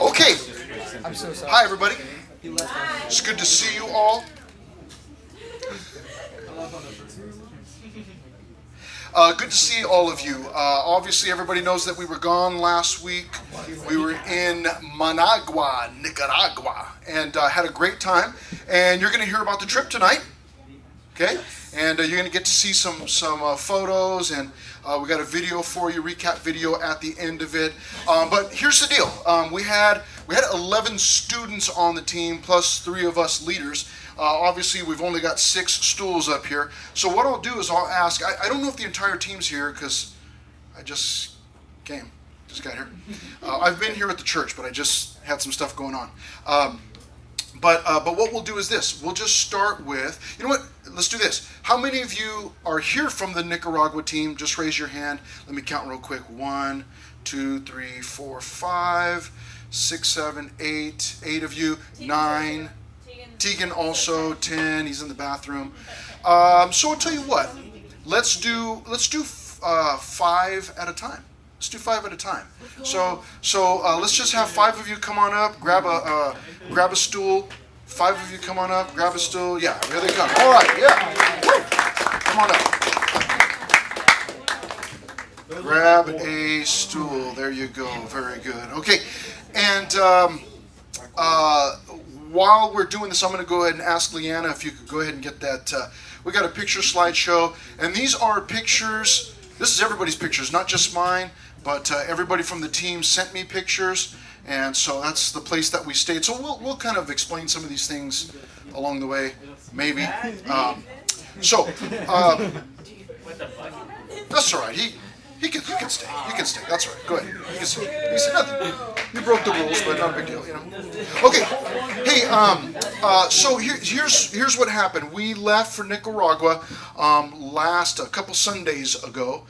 Okay. I'm so sorry. Hi, everybody. It's good to see you all. Good to see all of you. Obviously, everybody knows that we were gone last week. We were in Managua, Nicaragua, and had a great time. And you're going to hear about the trip tonight, okay? And you're going to get to see some photos, and we got a video for you, recap video at the end of it. But here's the deal: we had 11 students on the team, plus 3 of us leaders. Obviously, we've only got 6 stools up here. So what I'll do is I'll ask, I don't know if the entire team's here because I just got here. I've been here at the church, but I just had some stuff going on. But what we'll do is this. We'll just start with, you know what, let's do this. How many of you are here from the Nicaragua team? Just raise your hand. Let me count real quick. 1, 2, 3, 4, 5, 6, 7, 8. 8 of you. 9. Tegan also 10. He's in the bathroom. So I'll tell you what. Let's do 5 at a time. Let's do 5 at a time. So let's just have 5 of you come on up. Grab a stool. 5 of you come on up. Grab a stool. Yeah, here they come. All right. Yeah. Woo. Come on up. Grab a stool. There you go. Very good. Okay. And while we're doing this, I'm going to go ahead and ask Leanna if you could go ahead and get that. We got a picture slideshow, and these are pictures. This is everybody's pictures, not just mine, but everybody from the team sent me pictures, and so that's the place that we stayed. So we'll kind of explain some of these things along the way, maybe. That's all right. He can stay. You can stay. That's all right. Go ahead. You can stay. He said nothing. You broke the rules, but not a big deal, you know. Okay. Hey, so here's what happened. We left for Nicaragua a couple Sundays ago.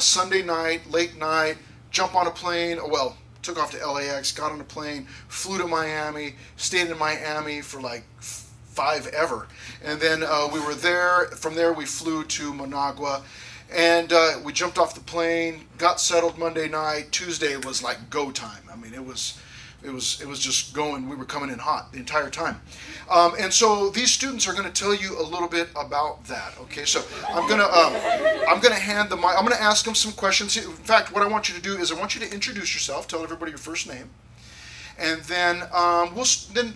Sunday night, late night, jump on a plane. Well, took off to LAX, got on a plane, flew to Miami, stayed in Miami for like 5 ever, and then we were there. From there, we flew to Managua. And we jumped off the plane, got settled Monday night. Tuesday was like go time. I mean, it was just going. We were coming in hot the entire time. And so these students are going to tell you a little bit about that. Okay, so I'm gonna hand the mic. I'm gonna ask them some questions. In fact, what I want you to do is I want you to introduce yourself. Tell everybody your first name, and then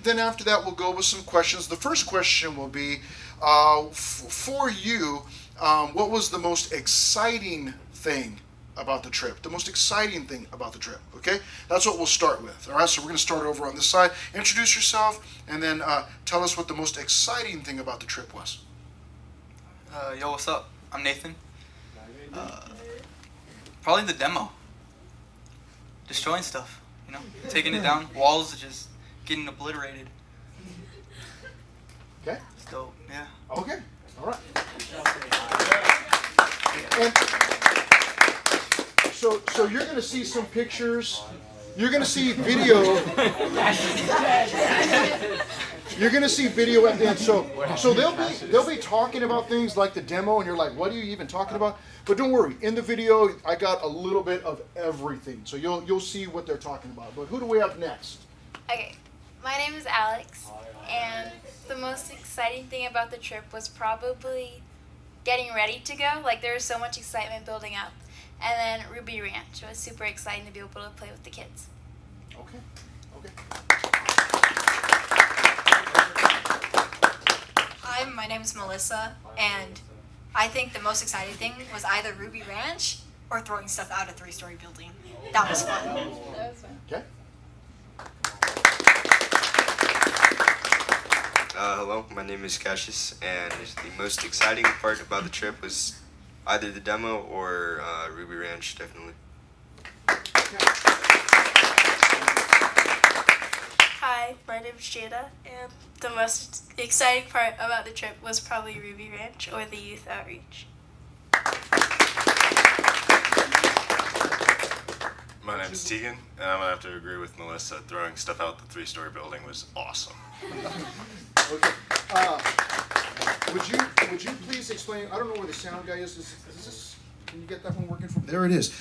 then after that we'll go with some questions. The first question will be for you. What was the most exciting thing about the trip? The most exciting thing about the trip, okay? That's what we'll start with, all right? So we're going to start over on this side. Introduce yourself, and then tell us what the most exciting thing about the trip was. Yo, what's up? I'm Nathan. Probably the demo. Destroying stuff, you know? Taking it down. Walls just getting obliterated. Okay. It's dope, yeah. Okay, all right. And so you're going to see some pictures. You're going to see video. You're going to see video at the end. So they'll be talking about things like the demo, and you're like, what are you even talking about? But don't worry. In the video, I got a little bit of everything. So you'll see what they're talking about. But who do we have next? Okay, my name is Alex, and the most exciting thing about the trip was probably getting ready to go. Like, there was so much excitement building up. And then Ruby Ranch. It was super exciting to be able to play with the kids. Okay. Hi, my name is Melissa, and I think the most exciting thing was either Ruby Ranch or throwing stuff out a 3-story building. That was fun. Okay. Hello, my name is Cassius, and the most exciting part about the trip was either the demo or Ruby Ranch, definitely. Hi, my name is Jada, and the most exciting part about the trip was probably Ruby Ranch or the youth outreach. My name is Tegan, and I'm going to have to agree with Melissa. Throwing stuff out the 3-story building was awesome. Okay. Would you please explain? I don't know where the sound guy is. Is this? Can you get that one working for me? There it is.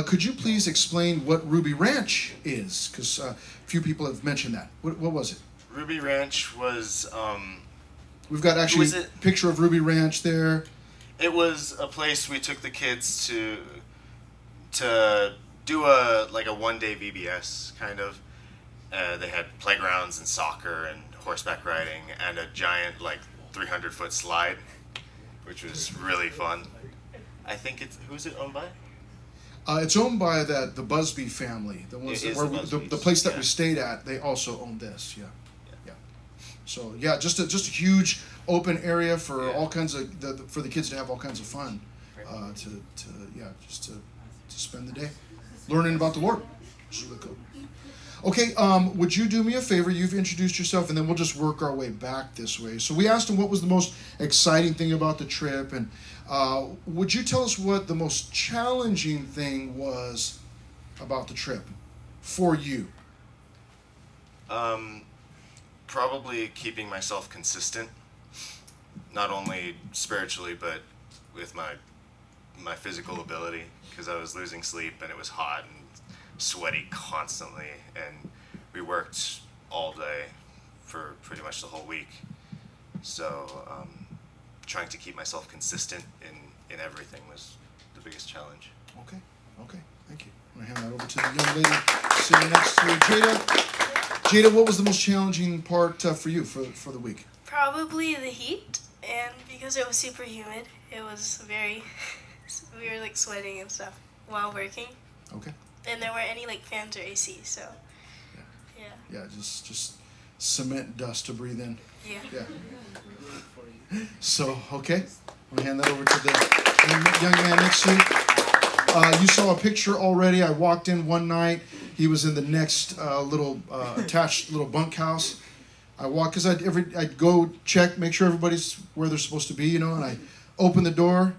Could you please explain what Ruby Ranch is? Because few people have mentioned that. What was it? Ruby Ranch was We've got actually Was a it- picture of Ruby Ranch there. it was a place we took the kids to do a 1-day VBS kind of. They had playgrounds and soccer and horseback riding and a giant 300-foot slide, which was really fun. I think who's it owned by? It's owned by the Busby family. The ones It is where the the Busbys, place that yeah. we stayed at. They also own this. Yeah. So yeah, just a huge open area for Yeah. all kinds of for the kids to have all kinds of fun. To spend the day learning about the Lord. Which is really cool. Okay, would you do me a favor? You've introduced yourself, and then we'll just work our way back this way. So we asked him what was the most exciting thing about the trip, and would you tell us what the most challenging thing was about the trip for you? Probably keeping myself consistent, not only spiritually but with my physical ability, because I was losing sleep and it was hot and sweaty constantly, and we worked all day for pretty much the whole week. So trying to keep myself consistent in everything was the biggest challenge. Okay, thank you. I'm gonna hand that over to the young lady sitting next to Jada. Jada, what was the most challenging part for you for the week? Probably the heat, and because it was super humid, it was very. We were sweating and stuff while working, Okay. and there weren't any fans or AC, so yeah. Yeah, just cement dust to breathe in. Yeah. Yeah. So, okay. I'm going to hand that over to the young man next to you. You saw a picture already. I walked in one night. He was in the next little attached little bunkhouse. I walked because I'd go check, make sure everybody's where they're supposed to be, and I opened the door.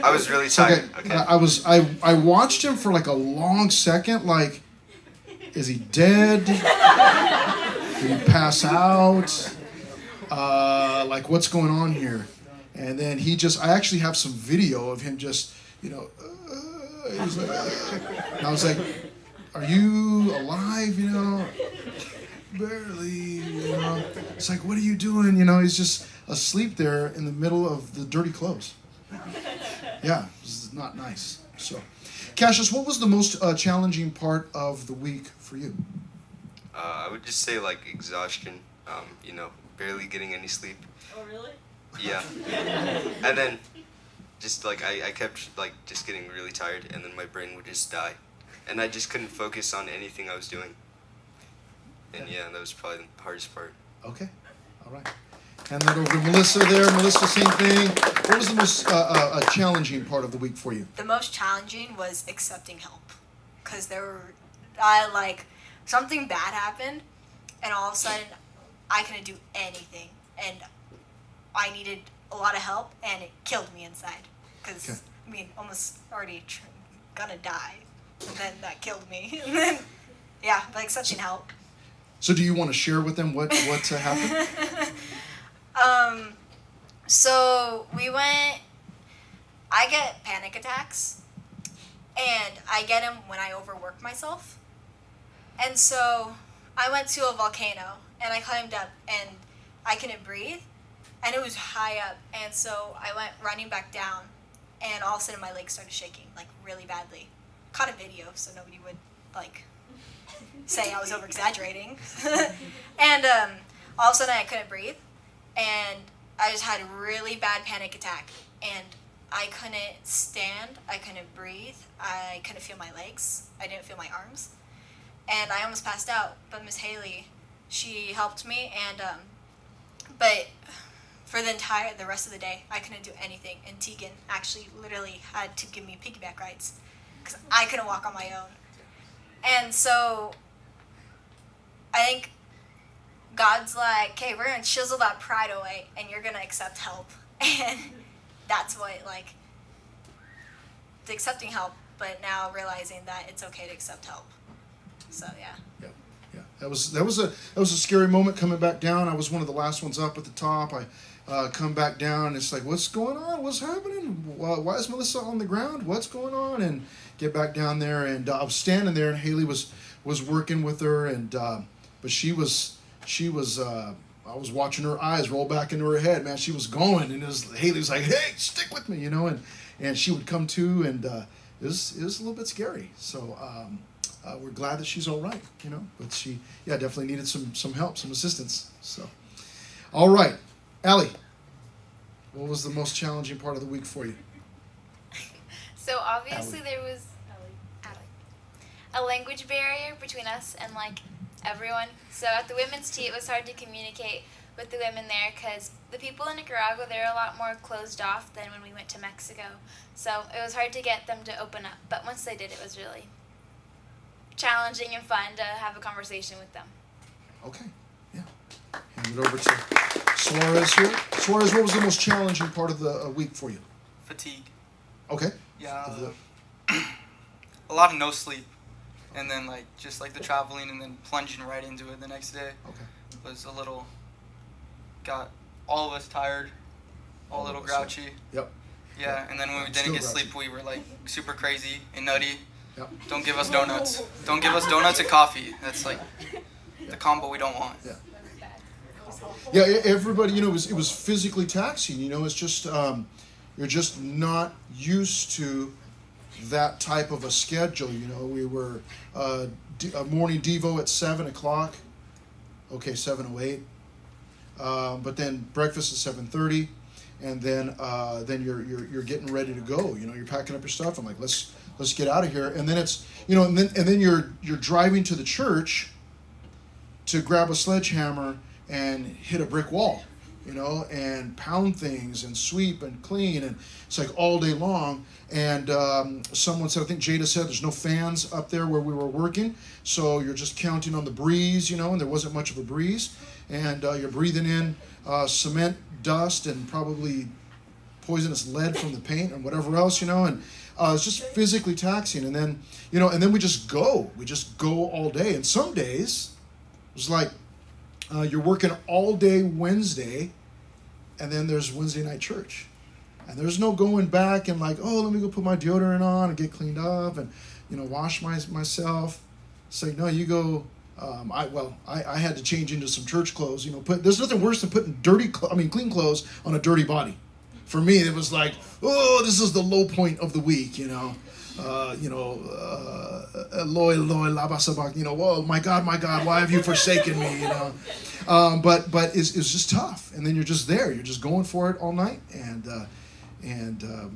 I was really tired. Okay. I watched him for a long second. Is he dead? Did he pass out? What's going on here? And then I actually have some video of him just, he's like, and I was like, are you alive? Barely, It's like, what are you doing? He's just asleep there in the middle of the dirty clothes. Yeah, this is not nice. So, Cassius, what was the most challenging part of the week for you? I would just say exhaustion. Barely getting any sleep. Oh, really? Yeah. And then just I kept just getting really tired, and then my brain would just die, and I just couldn't focus on anything I was doing. And yeah, that was probably the hardest part. Okay, all right. Hand that over to Melissa there. Melissa, same thing. What was the most challenging part of the week for you? The most challenging was accepting help, because something bad happened, and all of a sudden I couldn't do anything, and I needed a lot of help, and it killed me inside, because almost already gonna die, and then that killed me, and then accepting help. So, do you want to share with them what happened? So I get panic attacks, and I get them when I overwork myself. And so I went to a volcano, and I climbed up, and I couldn't breathe, and it was high up, and so I went running back down, and all of a sudden my legs started shaking, really badly. Caught a video, so nobody would, say I was over-exaggerating. And all of a sudden I couldn't breathe, and I just had a really bad panic attack, and I couldn't stand, I couldn't breathe, I couldn't feel my legs, I didn't feel my arms, and I almost passed out. But Miss Haley, she helped me, and but for the rest of the day, I couldn't do anything, and Tegan actually literally had to give me piggyback rides because I couldn't walk on my own. And so I think God's like, okay, we're going to chisel that pride away, and you're going to accept help. And that's what, the accepting help, but now realizing that it's okay to accept help. So, yeah. Yeah. That was a scary moment coming back down. I was one of the last ones up at the top. I come back down. It's like, what's going on? What's happening? Why is Melissa on the ground? What's going on? And get back down there. And I was standing there, and Haley was working with her, and but she was I was watching her eyes roll back into her head. Man, she was going, and Haley was like, "Hey, stick with me," and she would come to, and it was a little bit scary. So we're glad that she's all right, But she, definitely needed some help, some assistance. So, all right, Allie, what was the most challenging part of the week for you? So obviously there was a language barrier between us and everyone. So at the women's tea, it was hard to communicate with the women there because the people in Nicaragua, they're a lot more closed off than when we went to Mexico. So it was hard to get them to open up. But once they did, it was really challenging and fun to have a conversation with them. Okay, yeah. Hand it over to Suarez here. Suarez, what was the most challenging part of the week for you? Fatigue. Okay. Yeah. A lot of no sleep. And then just the traveling and then plunging right into it the next day was got all of us tired, a little grouchy. Yep. Yeah, and then when we didn't get sleep, we were super crazy and nutty. Yep. Don't give us donuts. Don't give us donuts and coffee. That's the combo we don't want. Yeah. Yeah, everybody, it was physically taxing. It's just you're just not used to that type of a schedule. We were a morning devo at 7:00. Okay, 7:08. But then breakfast at 7:30, and then you're getting ready to go. You're packing up your stuff. I'm like, let's get out of here. And then it's and then you're driving to the church to grab a sledgehammer and hit a brick wall, and pound things and sweep and clean, and it's all day long. And someone said, I think Jada said, there's no fans up there where we were working, so you're just counting on the breeze, and there wasn't much of a breeze, and you're breathing in cement dust and probably poisonous lead from the paint and whatever else, and it's just physically taxing. And then and then we just go all day. And some days it was like you're working all day Wednesday, and then there's Wednesday night church. And there's no going back and let me go put my deodorant on and get cleaned up and, wash myself. Say, no, you go. I had to change into some church clothes. There's nothing worse than putting clean clothes on a dirty body. For me, it was this is the low point of the week. Eloi, Eloi, lama sabachthani. Oh my God, why have you forsaken me? But it's just tough. And then you're just there. You're just going for it all night. And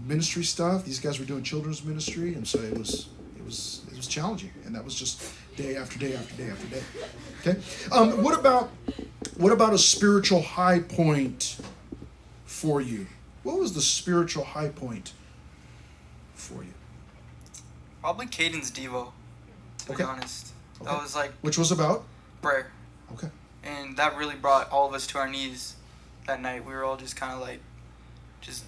ministry stuff. These guys were doing children's ministry, and so it was challenging, and that was just day after day after day after day. Okay, what about a spiritual high point for you? What was the spiritual high point for you? Probably Caden's Devo, to be honest. Okay. That was Which was about? Prayer. Okay. And that really brought all of us to our knees that night. We were all just kind of just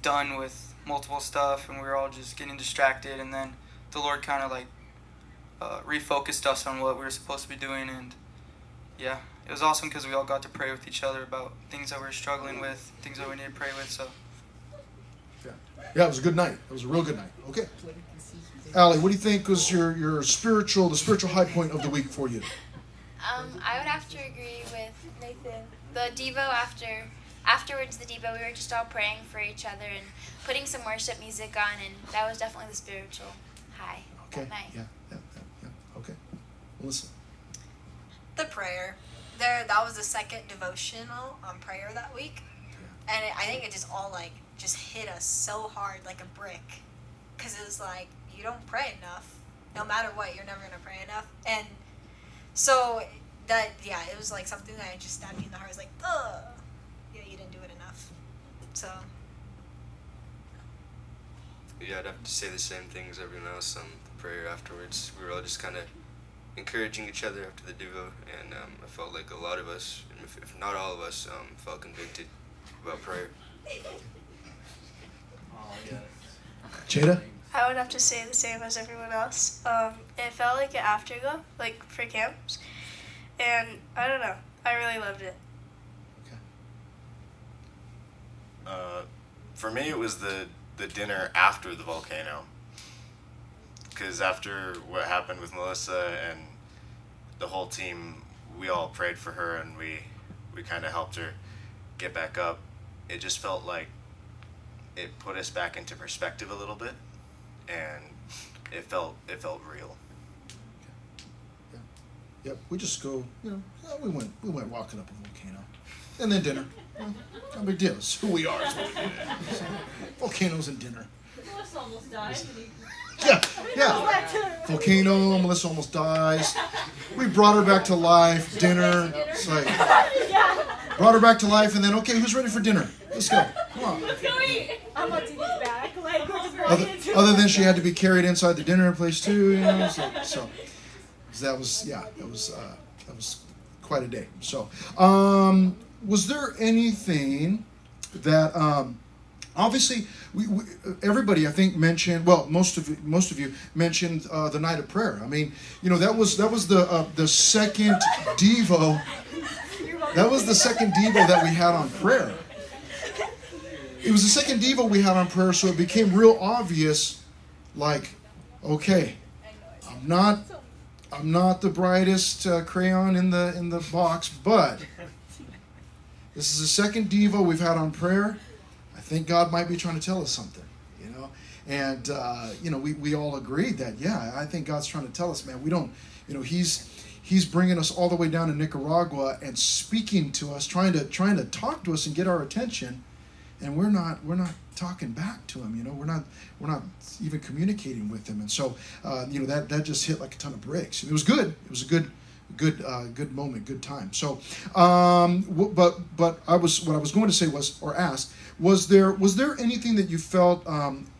done with multiple stuff, and we were all just getting distracted, and then the Lord kind of refocused us on what we were supposed to be doing. And yeah, it was awesome because we all got to pray with each other about things that we were struggling with, things that we need to pray with. So yeah, it was a good night. It was a real good night. Okay, Allie, what do you think was the spiritual high point of the week for you? I would have to agree with Nathan. The Devo afterwards the Devo, we were just all praying for each other and putting some worship music on, and that was definitely the spiritual high that night. Yeah. Okay. Melissa. The prayer. That was the second devotional on prayer that week. And I think it just all just hit us so hard like a brick. Because it was you don't pray enough. No matter what, you're never going to pray enough. And so it was something that just stabbed me in the heart. I was ugh. Yeah, you didn't do it enough. So. Yeah, I'd have to say the same thing as everyone else on the prayer afterwards. We were all just kind of encouraging each other after the Devo, and I felt like a lot of us, if not all of us, felt convicted about prayer. Jada? I would have to say the same as everyone else. It felt like an afterglow, for camps. And I don't know. I really loved it. For me, it was the dinner after the volcano. Because after what happened with Melissa and the whole team, we all prayed for her and we kind of helped her get back up. It just felt like it put us back into perspective a little bit, and it felt real. Yep, we just go, we went walking up a volcano. And then dinner. No big deal. It's who we are. It's what we do. So, volcanoes and dinner. Melissa almost died. Yeah. Volcano, Melissa almost dies. We brought her back to life, dinner. It's like, brought her back to life, and then, okay, who's ready for dinner? Let's go. Come on. Let's go eat. I'm about to get back. Like, we're just going Other than she had to be carried inside the dinner place too, so that was quite a day. So, was there anything that obviously we everybody I think mentioned? Well, most of you mentioned the night of prayer. I mean, that was the second Devo. That was the second Devo that we had on prayer. It was the second Devo we had on prayer, so it became real obvious. Like, okay, I'm not the brightest crayon in the box, but this is the second Devo we've had on prayer. I think God might be trying to tell us something, and we all agreed that I think God's trying to tell us, man. We don't, He's bringing us all the way down to Nicaragua and speaking to us, trying to talk to us and get our attention, and we're not talking back to him. We're not even communicating with him, and so that just hit like a ton of bricks. It was good. It was a good moment, good time. So, but what I was going to say was there anything that you felt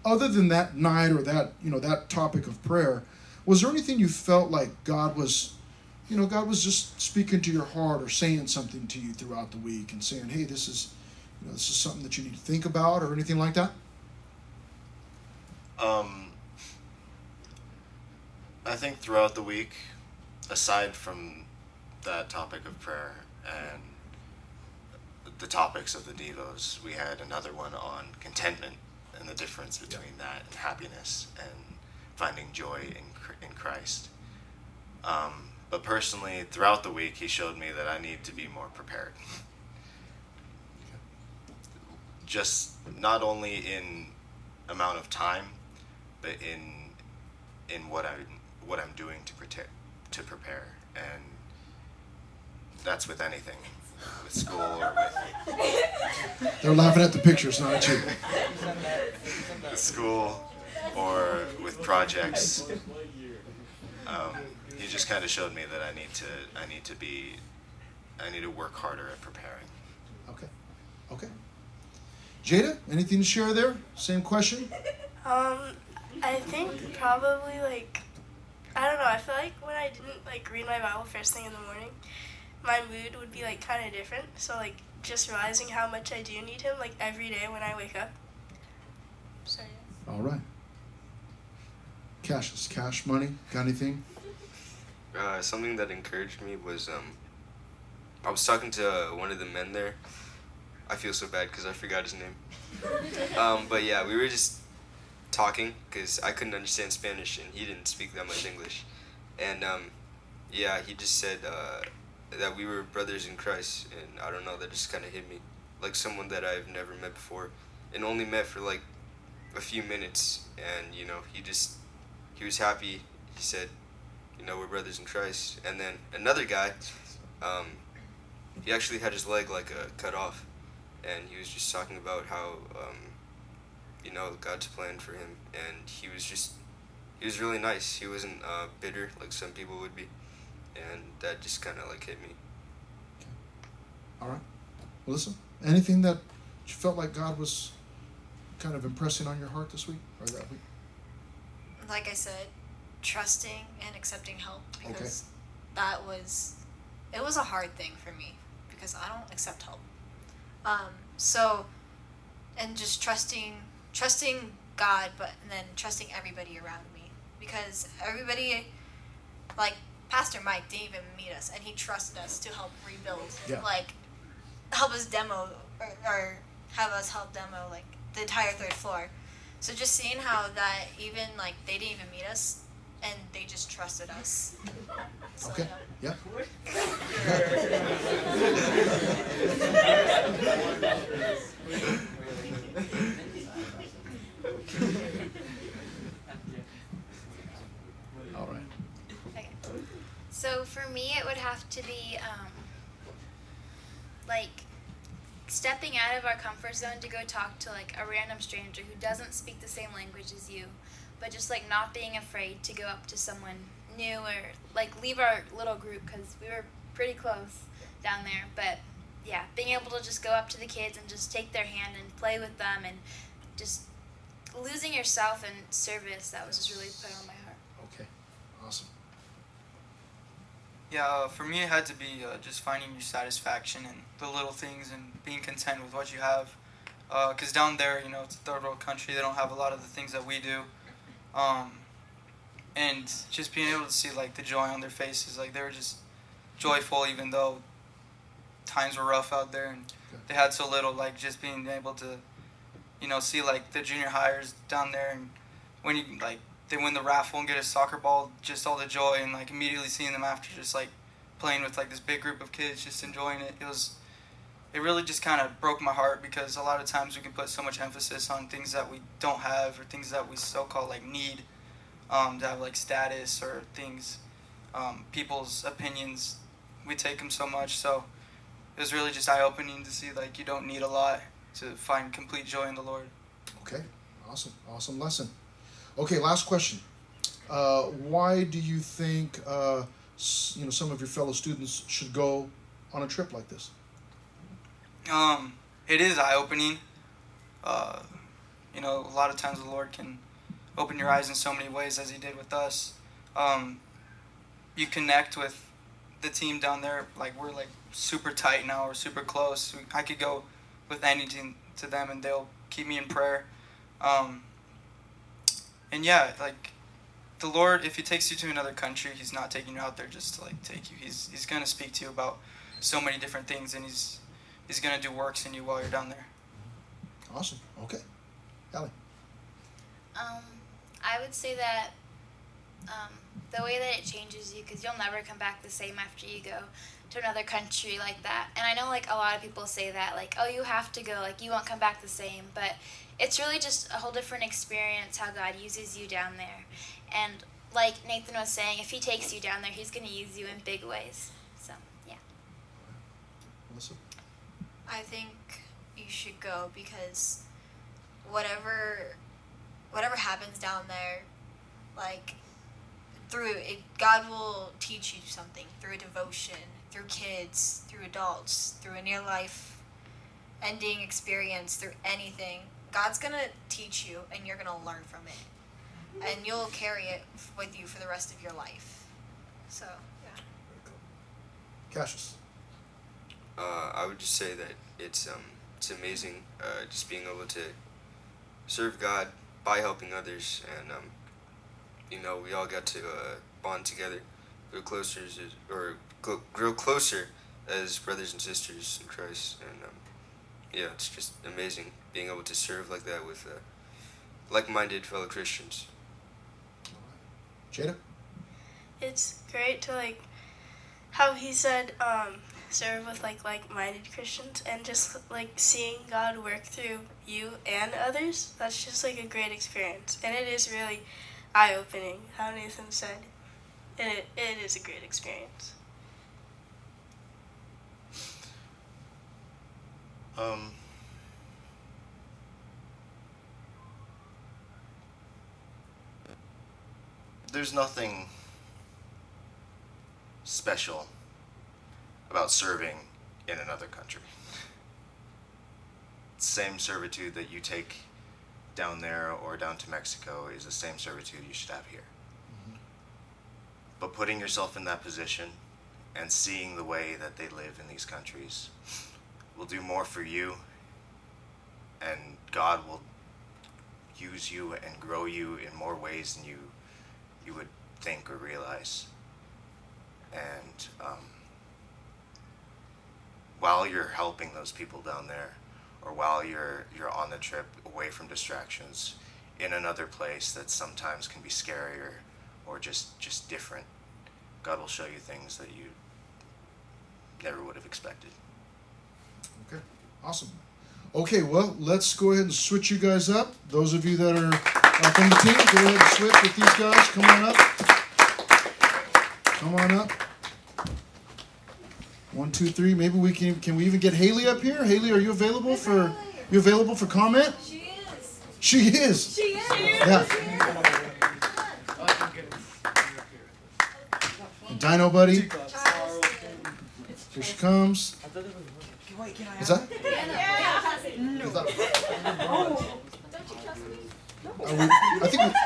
other than that night or that topic of prayer? Was there anything you felt like God was just speaking to your heart or saying something to you throughout the week and saying, hey, this is something that you need to think about or anything like that? I think throughout the week, aside from that topic of prayer and the topics of the Devos, we had another one on contentment and the difference between that and happiness and finding joy in Christ. But personally, throughout the week, he showed me that I need to be more prepared. Just not only in amount of time, but in what I'm doing to prepare, and that's with anything, with school or with. They're laughing at the pictures, not at you. With school or with projects. He just kind of showed me that I need to work harder at preparing. Okay. Jada, anything to share there? Same question? I think probably I don't know, I feel like when I didn't read my Bible first thing in the morning, my mood would be kind of different. So just realizing how much I do need him every day when I wake up. So yeah. All right. Cash, money, got anything? Something that encouraged me was I was talking to one of the men there. I feel so bad because I forgot his name. But yeah, we were just talking because I couldn't understand Spanish and he didn't speak that much English. And he just said that we were brothers in Christ, and I don't know, that just kind of hit me. Like someone that I've never met before and only met for a few minutes, and he was happy. He said, we're brothers in Christ. And then another guy, he actually had his leg cut off, and he was just talking about how God's plan for him, and he was really nice. He wasn't bitter like some people would be, and that just kind of hit me. Okay. All right. Well, listen, anything that you felt like God was kind of impressing on your heart this week or that week? Like I said, trusting and accepting help, because it was a hard thing for me because I don't accept help. And just trusting God, but then trusting everybody around me, because everybody, Pastor Mike didn't even meet us, and he trusted us to help rebuild, Yeah. help us demo or have us help demo like the entire third floor. So just seeing how that even like they didn't even meet us and they just trusted us. So, Okay. Yeah. All right. Okay. So for me, it would have to be like stepping out of our comfort zone to go talk to like a random stranger who doesn't speak the same language as you, but just like not being afraid to go up to someone new or like leave our little group because we were pretty close down there. But yeah, being able to just go up to the kids and just take their hand and play with them and just losing yourself in service, that was just really put on my heart. Okay. Awesome. Yeah, for me it had to be just finding your satisfaction in the little things and being content with what you have. Because down there, you know, it's a third world country. They don't have a lot of the things that we do. And just being able to see like the joy on their faces, like they were just joyful even though times were rough out there and they had so little. Like just being able to, you know, see like the junior hires down there and when you like they win the raffle and get a soccer ball, just all the joy and like immediately seeing them after just like playing with like this big group of kids, just enjoying it. It really just kind of broke my heart because a lot of times we can put so much emphasis on things that we don't have or things that we so-called like need to have like status or things, people's opinions. We take them so much. So it was really just eye-opening to see like you don't need a lot to find complete joy in the Lord. Okay. Awesome. Awesome lesson. Okay. Last question. Why do you think some of your fellow students should go on a trip like this? It is eye-opening. You know, a lot of times the Lord can open your eyes in so many ways as He did with us. You connect with the team down there. Like we're like super tight now. We're super close. I could go with anything to them, and they'll keep me in prayer. And yeah, like the Lord, if He takes you to another country, He's not taking you out there just to like take you. He's gonna speak to you about so many different things, and He's gonna do works in you while you're down there. Awesome. Okay. Allie. I would say that the way that it changes you, because you'll never come back the same after you go to another country like that. And I know like a lot of people say that like, oh, you have to go, like you won't come back the same. But it's really just a whole different experience how God uses you down there. And like Nathan was saying, if He takes you down there, He's going to use you in big ways. So, yeah. Melissa. I think you should go because whatever happens down there, like through it, God will teach you something through devotion, through kids, through adults, through a near life ending experience, through anything. God's gonna teach you, and you're gonna learn from it, and you'll carry it with you for the rest of your life. So yeah. Cassius. I would just say that it's amazing just being able to serve God by helping others, and you know, we all got to bond together, grow closer as brothers and sisters in Christ, and yeah, it's just amazing being able to serve like that with like-minded fellow Christians. Jada. It's great to like how he said serve with like-minded Christians and just like seeing God work through you and others. That's just like a great experience, and it is really eye-opening how Nathan said, and it is a great experience. There's nothing special about serving in another country. Same servitude that you take down there or down to Mexico is the same servitude you should have here. Mm-hmm. But putting yourself in that position and seeing the way that they live in these countries will do more for you, and God will use you and grow you in more ways than you would think or realize. And while you're helping those people down there, or while you're on the trip away from distractions in another place that sometimes can be scarier or just different. God will show you things that you never would have expected. Okay, awesome. Okay, well, let's go ahead and switch you guys up. Those of you that are from the team, go ahead and switch with these guys. Come on up. Come on up. 1, 2, 3. Maybe we can we even get Haley up here? Haley, are you available for comment? She is. She is. Yeah. And Dino Buddy. Here she comes. Is that? Is that-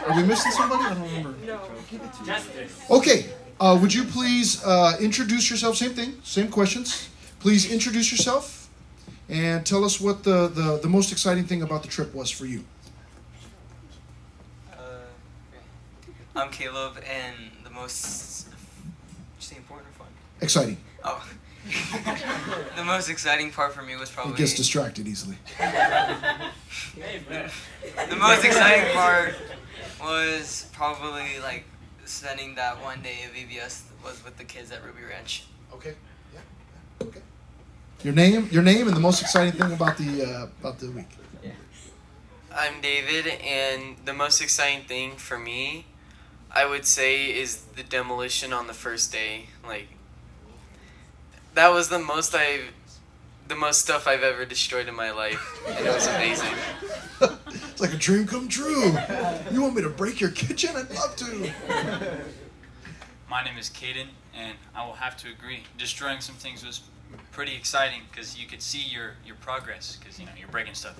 Are we missing somebody? I don't remember. No. Okay. Would you please introduce yourself? Same thing. Same questions. Please introduce yourself and tell us what the most exciting thing about the trip was for you. I'm Caleb, and the most important or fun? Exciting. Oh. The most exciting part for me was probably... It gets distracted easily. The most exciting part was probably like spending that one day of VBS was with the kids at Ruby Ranch. Okay. Yeah. Okay. Your name, and the most exciting thing about the week. I'm David, and the most exciting thing for me, I would say, is the demolition on the first day. Like, that was the most stuff I've ever destroyed in my life, and it was amazing. It's like a dream come true. You want me to break your kitchen? I'd love to. My name is Caden, and I will have to agree. Destroying some things was pretty exciting because you could see your progress because you're breaking stuff.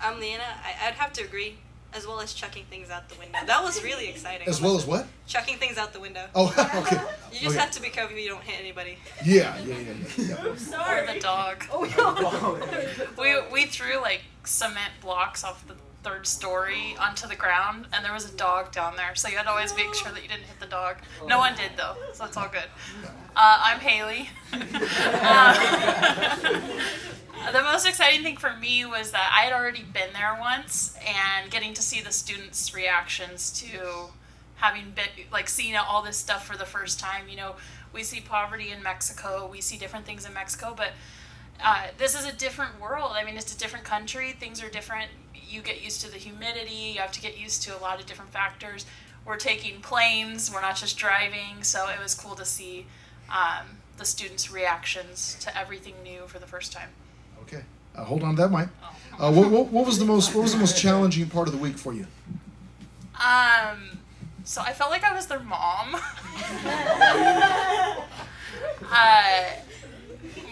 I'm Leanna. I'd have to agree, as well as chucking things out the window. That was really exciting. As well as what? Chucking things out the window. Oh, okay. You just have to be careful you don't hit anybody. Yeah. Or the dog. We threw like cement blocks off the 3rd story onto the ground, and there was a dog down there, so you had to always make sure that you didn't hit the dog. No one did though, so that's all good. I'm Haley. The most exciting thing for me was that I had already been there once, and getting to see the students' reactions to having been, like, seeing all this stuff for the first time. We see poverty in Mexico, we see different things in Mexico, but this is a different world. I mean, it's a different country, things are different. You get used to the humidity, you have to get used to a lot of different factors. We're taking planes, we're not just driving, so it was cool to see the students' reactions to everything new for the first time. Okay. Hold on to that mic. What was the most challenging part of the week for you? So I felt like I was their mom.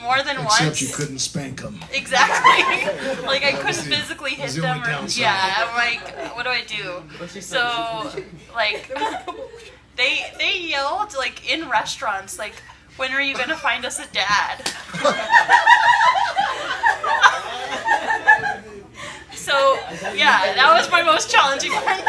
More than once. Except you couldn't spank them. Exactly. Like I couldn't physically hit the them. only downside. Yeah, I'm like, what do I do? So like, they yelled like in restaurants like, when are you gonna find us a dad? So yeah, that was my most challenging part.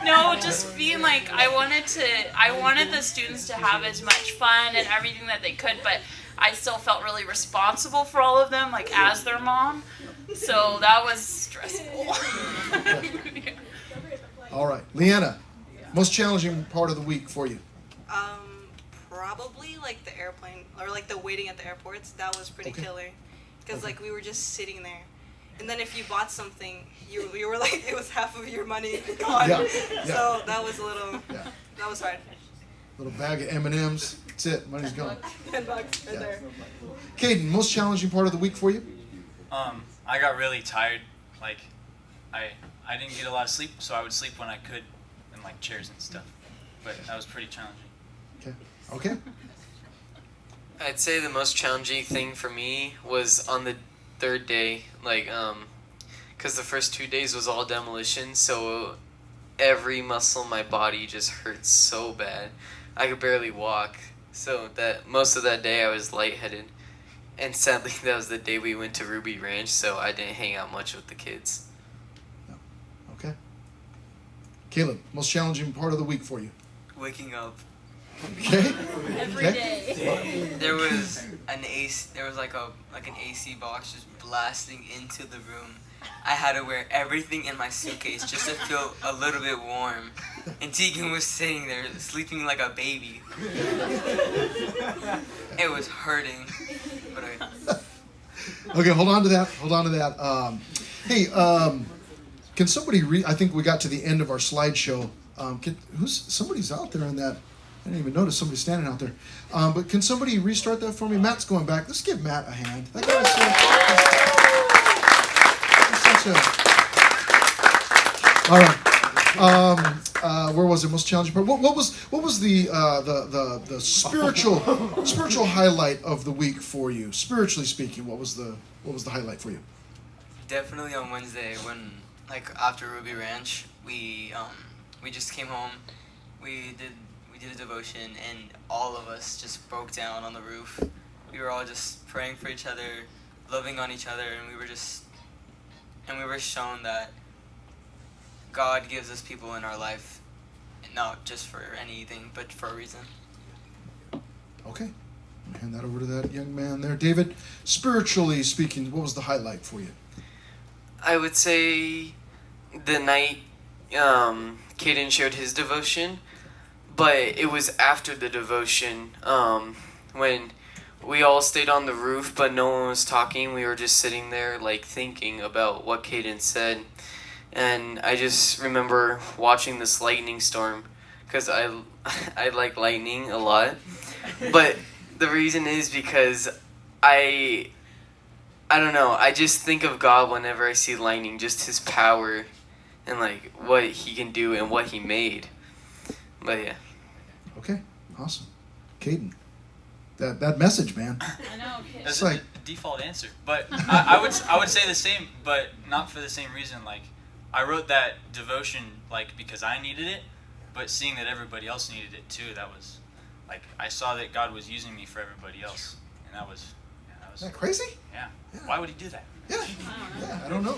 No, just being like, I wanted the students to have as much fun and everything that they could, but I still felt really responsible for all of them, like as their mom. So that was stressful. All right, Leanna, most challenging part of the week for you? Probably like the airplane, or like the waiting at the airports. That was pretty killer, because like we were just sitting there, and then if you bought something, you were like, it was half of your money gone. Yeah. So that was a little, that was hard. Little bag of M&Ms. That's it. Money's gone. $10 right there. Caden, most challenging part of the week for you? I got really tired. Like, I didn't get a lot of sleep, so I would sleep when I could in like chairs and stuff. But that was pretty challenging. Okay. I'd say the most challenging thing for me was on the 3rd day, like, because the first 2 days was all demolition, so every muscle in my body just hurt so bad. I could barely walk, so that most of that day I was lightheaded. And sadly, that was the day we went to Ruby Ranch, so I didn't hang out much with the kids. Okay. Caleb, most challenging part of the week for you? Waking up. Okay. Every Okay. day. There was like an AC box just blasting into the room. I had to wear everything in my suitcase just to feel a little bit warm. And Tegan was sitting there sleeping like a baby. It was hurting. But Okay, hold on to that. Hey, can somebody I think we got to the end of our slideshow. Somebody's out there on that. I didn't even notice somebody standing out there. But can somebody restart that for me? Matt's going back. Let's give Matt a hand. That guy's all right. Where was it? Most challenging part. What was the spiritual highlight of the week for you? Spiritually speaking, what was the highlight for you? definitely on Wednesday when, like, after Ruby Ranch, we just came home. We did a devotion, and all of us just broke down on the roof. We were all just praying for each other, loving on each other, and we were shown that God gives us people in our life, not just for anything, but for a reason. Okay. I'll hand that over to that young man there. David, spiritually speaking, what was the highlight for you? I would say the night Caden showed his devotion, but it was after the devotion when we all stayed on the roof, but no one was talking. We were just sitting there, like, thinking about what Caden said. And I just remember watching this lightning storm because I like lightning a lot. But the reason is because I don't know. I just think of God whenever I see lightning, just His power and, like, what He can do and what He made. But yeah. Okay, awesome. Caden, that message, man. I know. That's It's a like default answer, but I would say the same, but not for the same reason. Like, I wrote that devotion like because I needed it, but seeing that everybody else needed it too, that was like I saw that God was using me for everybody else, and that was Isn't that crazy? Yeah. Why would He do that? Yeah, I don't know.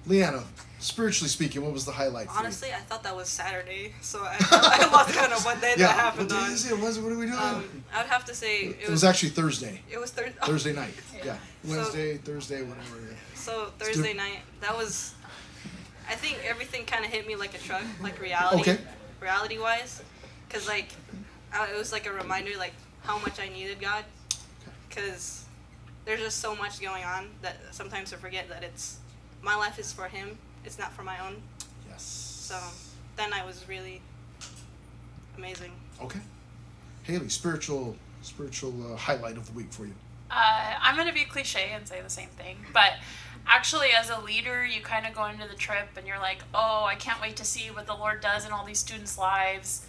Leanna, spiritually speaking, what was the highlight for you? Honestly, I thought that was Saturday, so I lost kind of what day that happened what on. day is it? What are we doing? I would have to say it was actually Thursday. It was Thursday. Thursday night. Yeah. Wednesday, Thursday, whatever. Yeah. So Thursday night, that was, I think everything kind of hit me like a truck, like reality. Okay. Reality-wise, because like, it was like a reminder like how much I needed God, because there's just so much going on that sometimes I forget that my life is for Him. It's not for my own. Yes. So that night was really amazing. Okay. Haley, spiritual highlight of the week for you. I'm going to be cliche and say the same thing, but actually as a leader, you kind of go into the trip and you're like, oh, I can't wait to see what the Lord does in all these students' lives.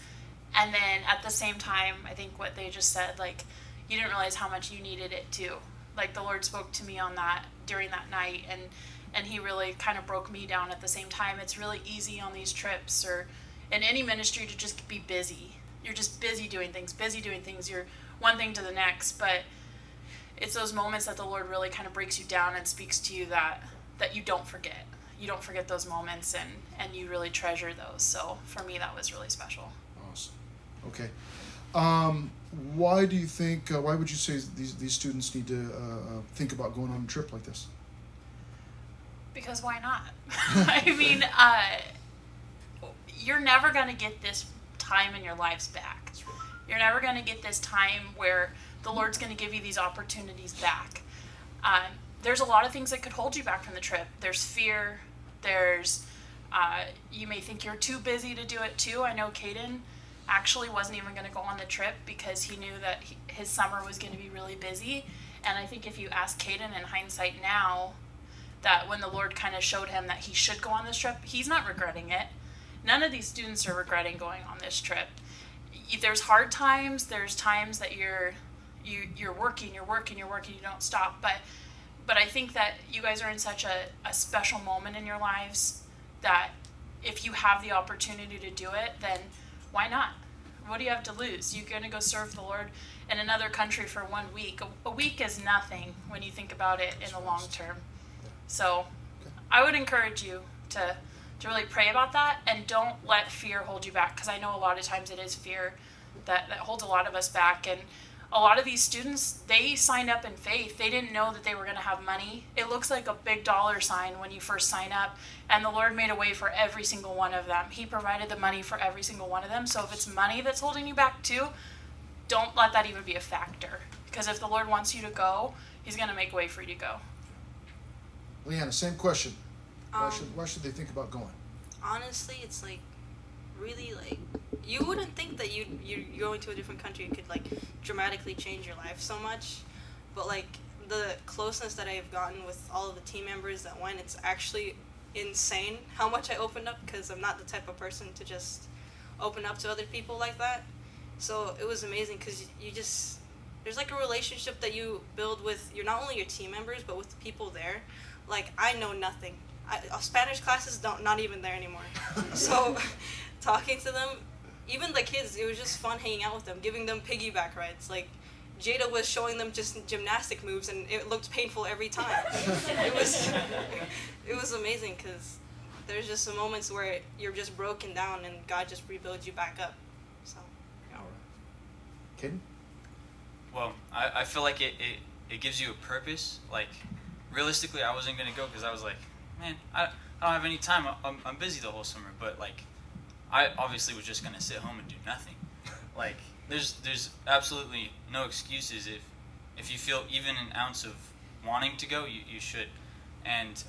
And then at the same time, I think what they just said, like, you didn't realize how much you needed it too. Like, the Lord spoke to me on that during that night, and He really kind of broke me down at the same time. It's really easy on these trips or in any ministry to just be busy. You're just busy doing things. You're one thing to the next, but it's those moments that the Lord really kind of breaks you down and speaks to you that you don't forget. You don't forget those moments, and you really treasure those. So for me, that was really special. Awesome. Okay. Why do you think? Why would you say these students need to think about going on a trip like this? Because why not? I mean, you're never going to get this time in your lives back. You're never going to get this time where the Lord's going to give you these opportunities back. There's a lot of things that could hold you back from the trip. There's fear. There's you may think you're too busy to do it too. I know Caden actually wasn't even going to go on the trip because he knew that his summer was going to be really busy. And I think if you ask Caden in hindsight now, that when the Lord kind of showed him that he should go on this trip, he's not regretting it. None of these students are regretting going on this trip. There's hard times. There's times that you're working, you don't stop. But I think that you guys are in such a special moment in your lives that if you have the opportunity to do it, then why not? What do you have to lose? You're going to go serve the Lord in another country for 1 week. A week is nothing when you think about it in the long term. So I would encourage you to to really pray about that, and don't let fear hold you back, because I know a lot of times it is fear that holds a lot of us back. And a lot of these students, they signed up in faith. They didn't know that they were going to have money. It looks like a big dollar sign when you first sign up, and the Lord made a way for every single one of them. He provided the money for every single one of them. So if it's money that's holding you back too, don't let that even be a factor, because if the Lord wants you to go, He's going to make a way for you to go. Leanna, same question. Why should they think about going? Honestly, it's like really like you wouldn't think that you're going to a different country could like dramatically change your life so much, but like the closeness that I've gotten with all of the team members that went, it's actually insane how much I opened up, because I'm not the type of person to just open up to other people like that. So it was amazing, because there's like a relationship that you build with not only your team members but with the people there. Like, I know nothing. Spanish classes not even there anymore. So talking to them, even the kids, it was just fun hanging out with them, giving them piggyback rides. Like, Jada was showing them just gymnastic moves, and it looked painful every time. It was amazing, because there's just some moments where you're just broken down and God just rebuilds you back up. So, yeah. Caden? Well, I feel like it gives you a purpose. Like, realistically, I wasn't going to go because I was like, man, I don't have any time. I'm busy the whole summer. But, like, I obviously was just going to sit home and do nothing. Like, there's absolutely no excuses. If you feel even an ounce of wanting to go, you should. And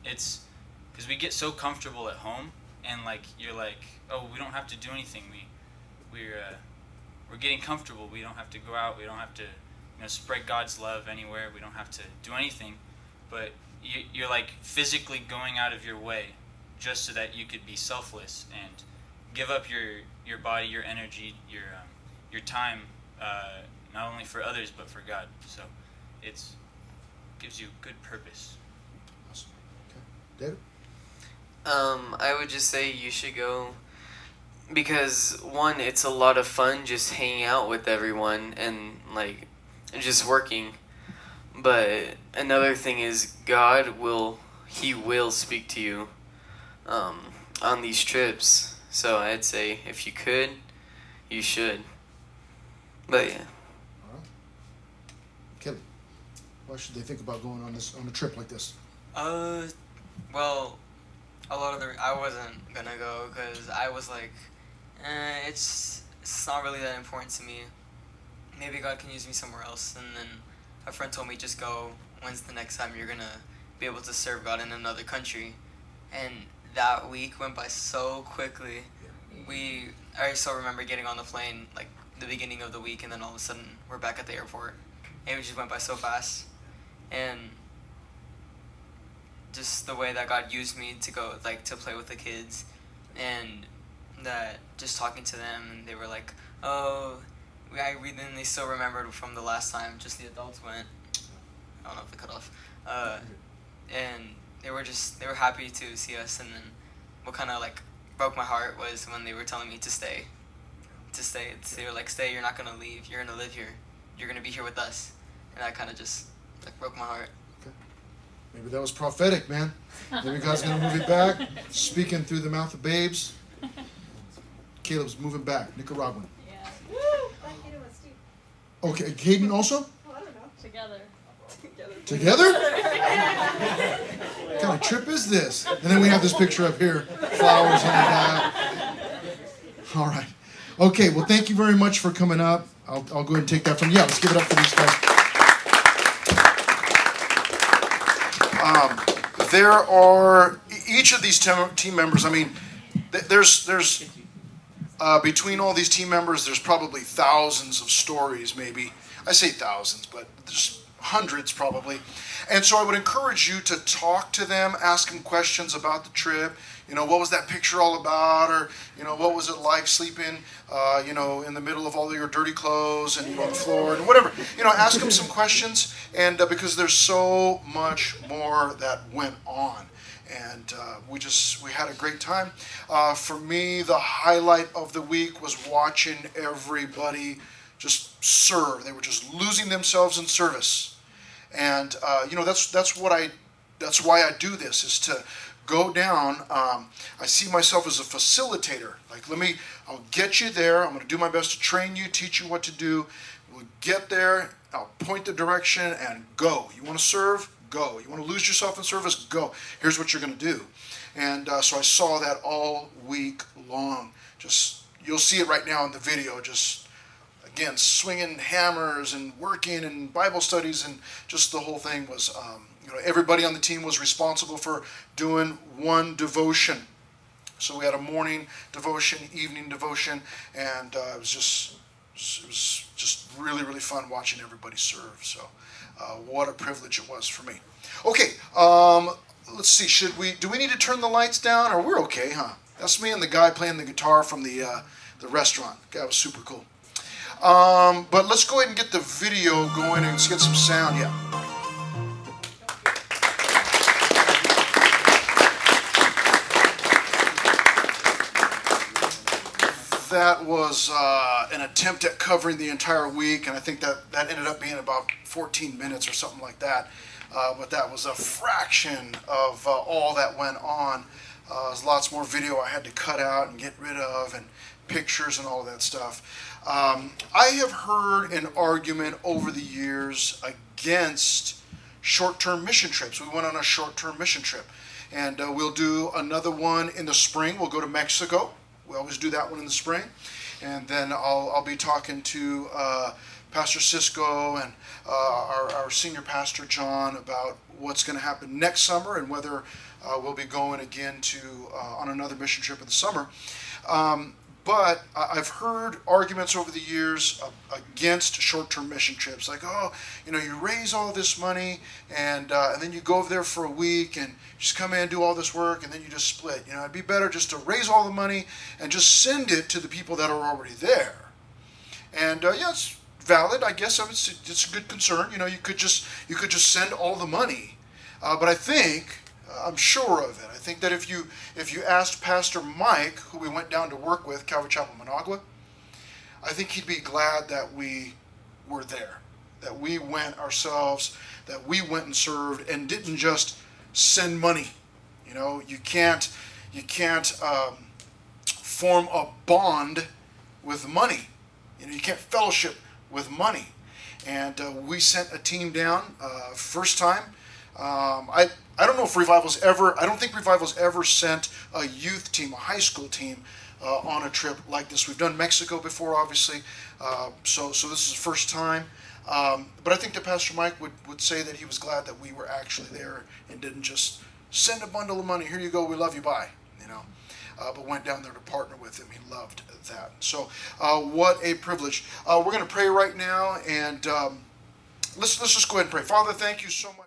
it's because we get so comfortable at home, and, like, you're like, oh, we don't have to do anything. We're getting comfortable. We don't have to go out. We don't have to, spread God's love anywhere. We don't have to do anything. But you're like physically going out of your way just so that you could be selfless and give up your body, your energy, your time, not only for others but for God. So it gives you good purpose. Awesome. Okay. David? I would just say you should go, because one, it's a lot of fun just hanging out with everyone and like just working. But another thing is God will speak to you on these trips. So I'd say if you could, you should. But yeah. All right. Kelly, why should they think about going on a trip like this? Well, a lot of I wasn't gonna go because I was like, it's not really that important to me. Maybe God can use me somewhere else. And then a friend told me, just go. When's the next time you're gonna be able to serve God in another country? And that week went by so quickly. I still remember getting on the plane like the beginning of the week, and then all of a sudden we're back at the airport. And it just went by so fast. And just the way that God used me to go, like, to play with the kids, and that just talking to them, and they were like, oh, then they still remembered from the last time just the adults went. I don't know if it cut off. And they were happy to see us. And then what kind of like broke my heart was when they were telling me to stay. They were like, stay, you're not going to leave. You're going to live here. You're going to be here with us. And that kind of just like broke my heart. Okay. Maybe that was prophetic, man. Maybe God's going to move it back, speaking through the mouth of babes. Caleb's moving back, Nicaraguan. Yeah. Woo! Okay, Caden also? Oh, I don't know. Together. Together? What kind of trip is this? And then we have this picture up here, flowers on the back. All right. Okay, well, thank you very much for coming up. I'll go ahead and take that from you. Yeah, let's give it up for these guys. There are each of these team members. I mean, there's between all these team members, there's probably thousands of stories. Maybe I say thousands, but there's hundreds probably. And so I would encourage you to talk to them, ask them questions about the trip. What was that picture all about? Or, what was it like sleeping, in the middle of all of your dirty clothes and, on the floor and whatever. Ask them some questions, and because there's so much more that went on. And we had a great time. For me, the highlight of the week was watching everybody just serve. They were just losing themselves in service. And that's why I do this, is to go down. I see myself as a facilitator. Like, I'll get you there. I'm going to do my best to train you, teach you what to do. We'll get there. I'll point the direction and go. You want to serve? Go. You want to lose yourself in service? Go. Here's what you're going to do. And so I saw that all week long. You'll see it right now in the video. Just, again, swinging hammers and working and Bible studies, and just the whole thing was, everybody on the team was responsible for doing one devotion. So we had a morning devotion, evening devotion, and it was just really, really fun watching everybody serve. So what a privilege it was for me. Okay, let's see. Do we need to turn the lights down, or we're okay, huh? That's me and the guy playing the guitar from the restaurant. The guy was super cool. But let's go ahead and get the video going and let's get some sound. Yeah. That was an attempt at covering the entire week, and I think that ended up being about 14 minutes or something like that. But that was a fraction of all that went on. There's lots more video I had to cut out and get rid of, and pictures and all of that stuff. I have heard an argument over the years against short-term mission trips. We went on a short-term mission trip, and we'll do another one in the spring. We'll go to Mexico. We always do that one in the spring, and then I'll be talking to Pastor Cisco and our senior pastor John about what's going to happen next summer and whether we'll be going again on another mission trip in the summer. But I've heard arguments over the years against short-term mission trips, like, you raise all this money and then you go over there for a week and just come in and do all this work and then you just split. It'd be better just to raise all the money and just send it to the people that are already there. And it's valid, I guess. It's a good concern. You could just send all the money. But I think, I'm sure of it, I think that if you asked Pastor Mike, who we went down to work with, Calvary Chapel, Managua, I think he'd be glad that we were there, that we went ourselves, that we went and served and didn't just send money. You can't form a bond with money. You can't fellowship with money. And we sent a team down first time. I don't know if I don't think Revival's ever sent a youth team, a high school team, on a trip like this. We've done Mexico before, obviously, so this is the first time. But I think that Pastor Mike would say that he was glad that we were actually there and didn't just send a bundle of money, here you go, we love you, bye, but went down there to partner with him. He loved that. So what a privilege. We're going to pray right now, and let's just go ahead and pray. Father, thank you so much.